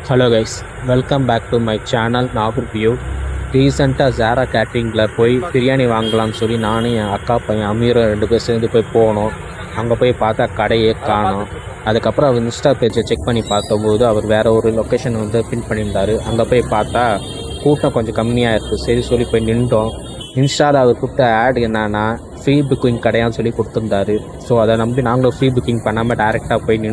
Hello guys, welcome back to my channel Nagore view. ரீசெண்டாக ஜாரா கேட்ரிங்கில் போய் பிரியாணி வாங்கலாம்னு சொல்லி நானும் என் அக்கா பையன் அமீரும் 2 பேர் சேர்ந்து போய் போனோம். அங்கே போய் பார்த்தா கடையே காணோம். அதுக்கப்புறம் அவர் இன்ஸ்டா பேஜை செக் பண்ணி பார்த்தபோது அவர் வேறு ஒரு லொக்கேஷன் வந்து பின் பண்ணியிருந்தார். அங்கே போய் பார்த்தா கூட்டம் கொஞ்சம் கம்மியாக இருக்குது. சரி சொல்லி போய் நின்றோம். இன்ஸ்டாவில் அவர் கொடுத்த ஆட் என்னன்னா ஃப்ரீ புக்கிங் கடையான்னு சொல்லி கொடுத்துருந்தாரு. ஸோ அதை நம்பி நாங்களும் ஃப்ரீ புக்கிங் பண்ணாமல் டேரெக்டாக போய்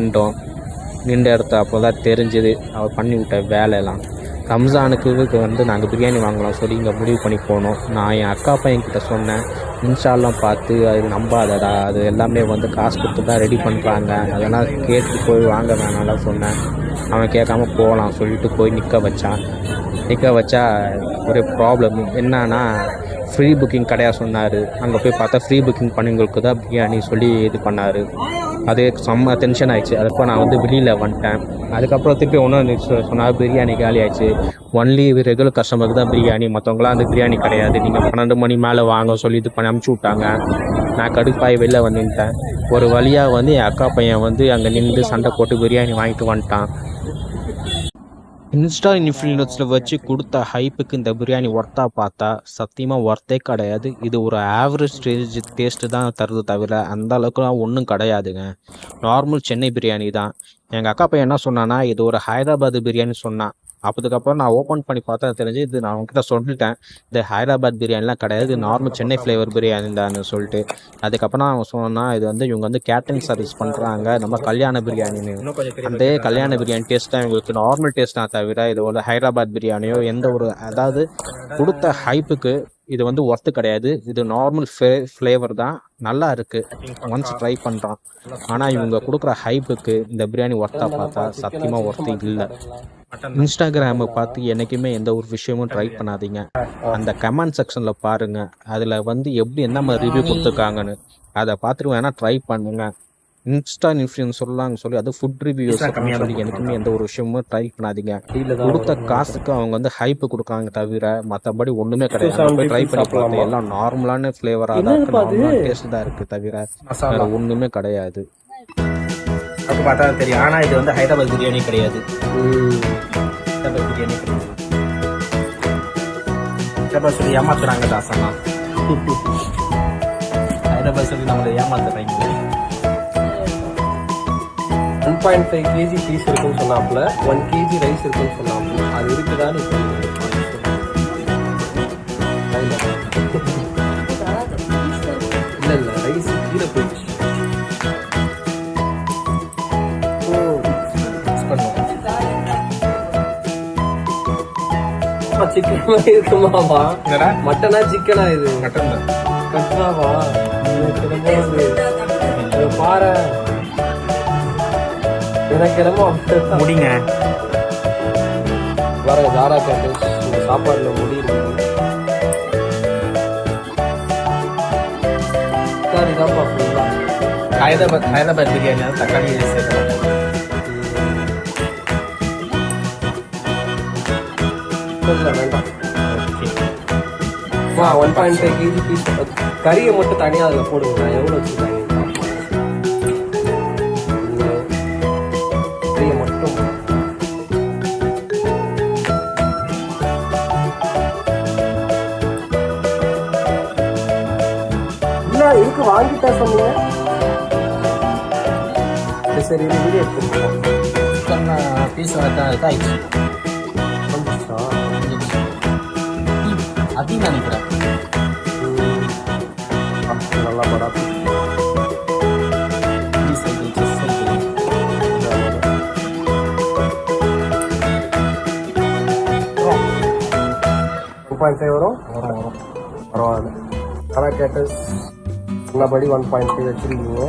நின்ற இடத்த அப்போ தான் தெரிஞ்சுது அவர் பண்ணி விட்ட வேலையெல்லாம். ரம்ஜானுக்கு வந்து நாங்கள் பிரியாணி வாங்கலாம் சொல்லி இங்கே முடிவு பண்ணி போனோம். நான் என் அக்கா பையன்கிட்ட சொன்னேன், இன்ஸ்டாலாம் பார்த்து அது நம்பாதடா, அது எல்லாமே வந்து காசு கொடுத்து தான் ரெடி பண்ணுறாங்க, அதெல்லாம் கேட்டு போய் வாங்க வேணாம்லாம் சொன்னேன். அவன் கேட்காம போகலாம் சொல்லிட்டு போய் நிற்க வச்சா ஒரே ப்ராப்ளம் என்னன்னா ஃப்ரீ புக்கிங் கடையாக சொன்னார். அங்கே போய் பார்த்தா ஃப்ரீ புக்கிங் பண்ணிங்களுக்கு தான் பிரியாணி சொல்லி இது பண்ணார். அது செம்ம டென்ஷன் ஆகிடுச்சு. அதுக்கப்புறம் நான் வந்து வெளியில் வந்துட்டேன். அதுக்கப்புறம் திருப்பி ஒன்று சொன்னார், பிரியாணி காலி ஆயிடுச்சு, ஒன்லி ரெகுலர் கஸ்டமருக்கு தான் பிரியாணி, மற்றவங்களாம் அந்த பிரியாணி கிடையாது, நீங்கள் 12 மணி மேலே வாங்க சொல்லி இது பண்ணி அமுச்சு விட்டாங்க. நான் கடுப்பாய் வெளில வந்துட்டேன். ஒரு வழியாக வந்து என் அக்கா பையன் வந்து அங்கே நின்று சண்டை போட்டு பிரியாணி வாங்கிட்டு வந்துட்டான். இன்ஸ்டா இன்ஃப்ளூயன்ஸில் வச்சு கொடுத்த ஹைப்புக்கு இந்த பிரியாணி ஒர்த்தாக பார்த்தா சத்தியமாக ஒர்த்தே கிடையாது. இது ஒரு ஆவரேஜ் டேஸ்ட்டு தான் தருது தவிர அந்த அளவுக்குலாம் ஒன்றும் கிடையாதுங்க. நார்மல் சென்னை பிரியாணி தான். எங்கள் அக்கா பையன் என்ன சொன்னான்னா இது ஒரு ஹைதராபாத் பிரியாணி சொன்னான். அதுக்கப்புறம் நான் ஓப்பன் பண்ணி பார்த்தா தெரிஞ்சு இது நான் அவங்ககிட்ட சொல்லிட்டேன், இது ஹைதராபாத் பிரியாணிலாம் கிடையாது, இது நார்மல் சென்னை ஃப்ளேவர் பிரியாணி தான் சொல்லிட்டு. அதுக்கப்புறம் அவன் சொன்னால் இது வந்து இவங்க வந்து கேட்டரிங் சர்வீஸ் பண்ணுறாங்க, நம்ம கல்யாண பிரியாணின்னு. அந்த கல்யாண பிரியாணி டேஸ்ட் தான் இவங்களுக்கு நார்மல் டேஸ்ட் தான் தவிர இது ஒரு ஹைதராபாத் பிரியாணியோ எந்த ஒரு அதாவது கொடுத்த ஹைப்புக்கு இது வந்து ஒர்த்து கிடையாது. இது நார்மல் ஃப்ளேவர் தான், நல்லா இருக்குது, ஒன்ஸ் ட்ரை பண்ணுறான். ஆனால் இவங்க கொடுக்குற ஹைப்புக்கு இந்த பிரியாணி ஒர்த்தாக பார்த்தா சத்தியமாக ஒர்த்து இல்லை. இன்ஸ்டாகிராமை பார்த்து என்றைக்குமே எந்த ஒரு விஷயமும் ட்ரை பண்ணாதீங்க. அந்த கமெண்ட் செக்ஷனில் பாருங்கள், அதில் வந்து எப்படி என்ன மாதிரி ரிவ்யூ கொடுத்துருக்காங்கன்னு அதை பார்த்துட்டு வேணால் ட்ரை பண்ணுங்க. இன்ஸ்டா இன்ஃப்ளூயன்ஸ் சொல்லி அது ஃபுட் ரிவ்யூஸ் சொல்லி எனக்குமே எந்த ஒரு விஷயமும் ட்ரை பண்ணாதீங்க. கொடுத்த காசுக்கு அவங்க வந்து ஹைப்பு கொடுக்காங்க தவிர மற்றபடி ஒன்றுமே கிடையாது. ட்ரை பண்ணி பார்த்தேன், எல்லாம் நார்மலான ஃப்ளேவராக தான் இருக்குது, நார்மலான டேஸ்ட் தான் இருக்குது தவிர வேறு ஒன்றுமே கிடையாது. அப்போ பார்த்தா தெரியும். ஆனால் இது வந்து ஹைதராபாத் பிரியாணி கிடையாது. ஹைதராபாத் பிரியாணி கிடையாது. ஹைதராபாத் சொல்லி ஏமாத்துறாங்க தாசனா. ஹைதராபாத் சொல்லி நம்மளை ஏமாத்துறாங்க. 1.5 kg பீஸ் இருக்குன்னு சொன்னாப்புல, 1 kg ரைஸ் இருக்குன்னு சொன்னாப்புல. அது இருக்குதான்னு இல்லை ரைஸ் கீழே போயிடுச்சு. சிக்கன் இருக்குமாவா? மட்டனா சிக்கனா? இது மட்டன் தான். மட்டனாவா? பாரு எனக்கு என்னமோ முடிங்க வர ஜாரா கேட்டர்ஸ் சாப்பாடுல முடி இருக்கு. ஹைதராபாத் பிரியாணி தக்காளி சேர்க்கலாம். 1.5 kg பீஸ் கறியை மட்டும் தனியாக அதில் போடுங்க. எவ்வளோ வச்சுருக்காங்க கறியை மட்டும்? இல்லை இருக்கு, வாங்கிட்டா சொன்னீங்க. சரி வீடியோ எடுத்துருக்கோம். பீஸ் ஆயிடுச்சு அப்படின்னு நினைக்கிறேன். நல்லா படா. 1.5 வரும். பரவாயில்ல. ஆனால் கேட்டஸ் சொன்னபடி 1.5 வச்சுருக்கீங்க.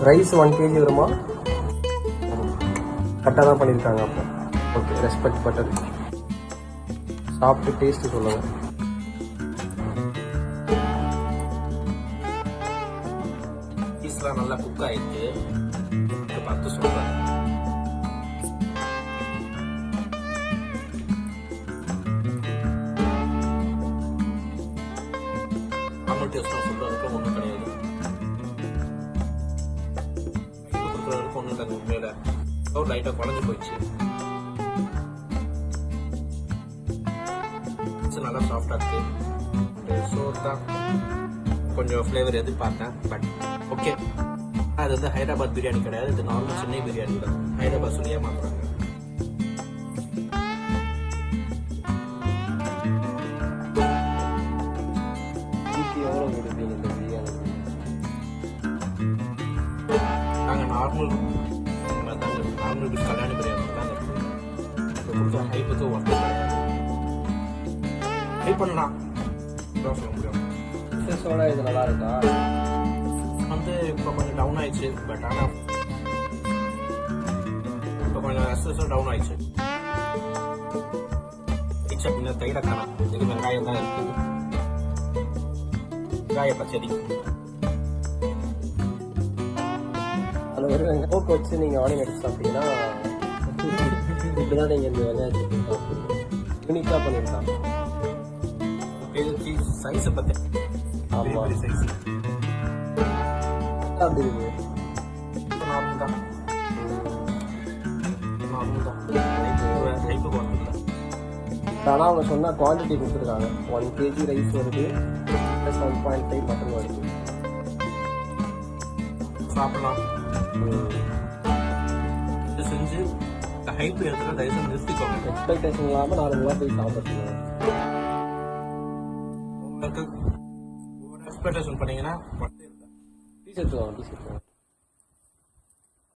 ரைஸ் 1 kg வருமா? கரெக்டாக தான் பண்ணியிருக்காங்க. அப்போ ஓகே, ரெஸ்பெக்ட் பட்டது. சாப்பிட்டு டேஸ்ட்டு சொல்லுங்கள். பீஸ்லாம் நல்லா குக் ஆயிடுச்சு. பார்த்து சொல்கிறேன். நார்மல் டேஸ்ட்லாம் சொல்கிறதுக்கு ஒன்றும் கிடையாது. கொடுக்குறதுக்கு ஒன்றும் இல்லை. உண்மையில லைட்டாக குழஞ்சி போயிடுச்சு. பீஸும் நல்லா சாஃப்டாக இருக்குது. சோறு தான் கொஞ்சம் ஃப்ளேவர் எதிர்பார்த்தேன். பட் ஓகே, அது வந்து ஹைதராபாத் பிரியாணி கிடையாது, இது நார்மல் சென்னை பிரியாணி தான். ஹைதராபாத் சொல்லி ஏமாத்துறாங்க. எவ்வளோ கொடுப்பீங்க இந்த பிரியாணி? நாங்கள் நார்மல் கல்யாண பிரியாணி தான் இருக்குது. இப்போ கொடுத்த ஹைப்புக்கு ஒர்க்கு கிடையாது. ஹைப் பண்ணலாம் தான் சொல்ல முடியும். பிஸ்னஸோட இது நல்லா இருக்கா? வந்து இப்போ கொஞ்சம் டவுன் ஆயிடுச்சு. பட் ஆனால் இப்போ கொஞ்சம் எஸ்எஸ்ஸும் டவுன் ஆயிடுச்சு. அப்படின்னா தயிரை காணும், இது வெங்காயம் தான் இருக்குது. வெங்காய பச்சடி அந்த ஒரு வெங்காயம் வச்சு நீங்கள் ஆனியன் எடுத்து சாப்பிட்டீங்கன்னா இப்படிதான் நீங்கள் இந்த வெங்காயத்தை சாப்பிடுவீங்க. யூனிக்காக பண்ணியிருக்காங்க. இது சைஸை பற்றி ஆமாம், சைஸ் அப்படி இருக்கு. நார்மல் தான், நார்மல் தான். ஹைப்பு போடுறதில்ல. ஆனால் அவங்க சொன்ன குவான்டிட்டி கொடுத்துருக்காங்க. 1 kg ரைஸ் வருது, ப்ளஸ் 1.5 மட்டன் வருது. சாப்பிடலாம். இது செஞ்சு ஹைப்பு எடுத்துகிற தயவுசெய்து நிறுத்திக்கோங்க. எக்ஸ்பெக்டேஷன் இல்லாமல் நார்மலாக போய் சாப்பிடுங்க. உங்களுக்கு எக்ஸ்பெக்டேஷன் பண்ணீங்கன்னா டீ ஷர்ட் வாங்க, டீ ஷர்ட் வாங்க.